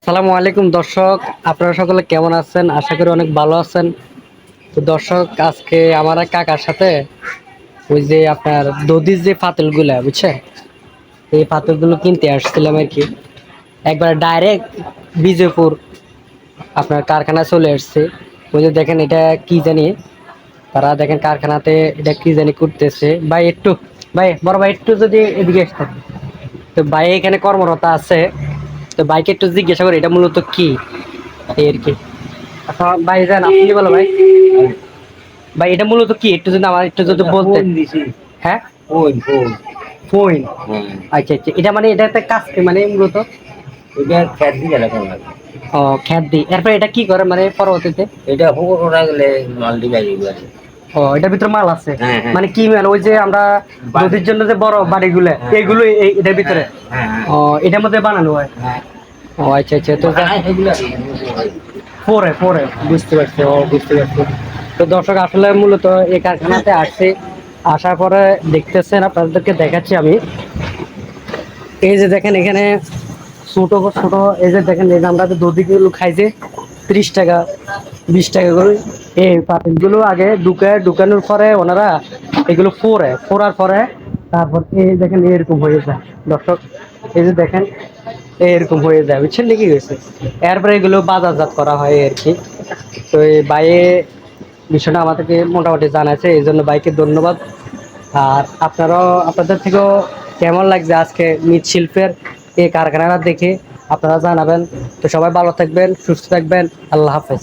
আসসালামু আলাইকুম দর্শক, আপনারা সকলে কেমন আছেন? আশা করি অনেক ভালো আছেন। তো দর্শক, আজকে আমার এক কাকার সাথে ওই যে আপনার দধির যে পাতিলগুলা বুঝছেন, এই পাতিলগুলো কিনতে আসছিলাম আর কি। একবার ডাইরেক্ট বিজয়পুর আপনার কারখানা চলে আসছে। ওই যে দেখেন, এটা কি জানি, তারা দেখেন কারখানাতে এটা কি জানি করতেছে। ভাই একটু, ভাই বড় ভাই একটু যদি এদিকে আসতেন। তো ভাই এখানে কর্মরত আছে, তো বাইকে একটু জিজ্ঞাসা করি এটা মূলত কি, এই আর কি। আচ্ছা ভাই যান, আপনি বলো ভাই, ভাই এটা মূলত কি একটু যদি আমার একটু যদি বলতেন। হ্যাঁ, ফোন ফোন ফোন। হ্যাঁ আচ্ছা আচ্ছা, এটা মানে এটা একটা কাজ কি মানে মূলত? এটা খ্যাত দিয়ে এলাকা লাগে। ও, খ্যাত দিই, এরপর এটা কি করে মানে পরবর্তীতে? এটা হুকুর ওরা গেলে মাল দিবাই দিবারে। ও, এটার ভিতরে মাল আছে? হ্যাঁ হ্যাঁ মানে কি মানে ওই যে আমরা বাড়ি। নদীর জন্য যে বড় বাড়িগুলো হ্যাঁ হ্যাঁ এইগুলো এটার ভিতরে? হ্যাঁ হ্যাঁ ও, এটার মধ্যে বানানো হয়? হ্যাঁ ও আচ্ছা আচ্ছা, তো বানায় সেগুলো পরে পরে বুঝতে পারছি, ও বুঝতে পারছি। তো দর্শক, আসলে মূলত এই কারখানাতে আসছে, আসার পরে দেখতেছেন, আপনাদেরকে দেখাচ্ছি আমি। এই যে দেখেন এখানে ছোট ছোট, এই যে দেখেন, এই যে আমরা যে দধিগুলো খাইছে 30 টাকা 20 টাকা করে, এই পাতিলগুলো আগে ঢুকানোর পরে ওনারা এগুলো ফোড়ার পরে তারপর এই দেখেন এরকম হয়ে যায় দর্শক। এই যে দেখেন এরকম হয়ে যায়, বুঝছেন নাকি হয়েছে। এরপরে এগুলো বাজারজাত করা হয় আর কি। তো এই বাইয়ে বিষয়টা আমাদেরকে মোটামুটি জানাচ্ছে, এই জন্য বাইকে ধন্যবাদ। আর আপনারাও, আপনাদের থেকেও কেমন লাগছে আজকে মৃৎশিল্পের এই কারখানাটা দেখে আপনারা জানাবেন। তো সবাই ভালো থাকবেন, সুস্থ থাকবেন, আল্লাহ হাফেজ।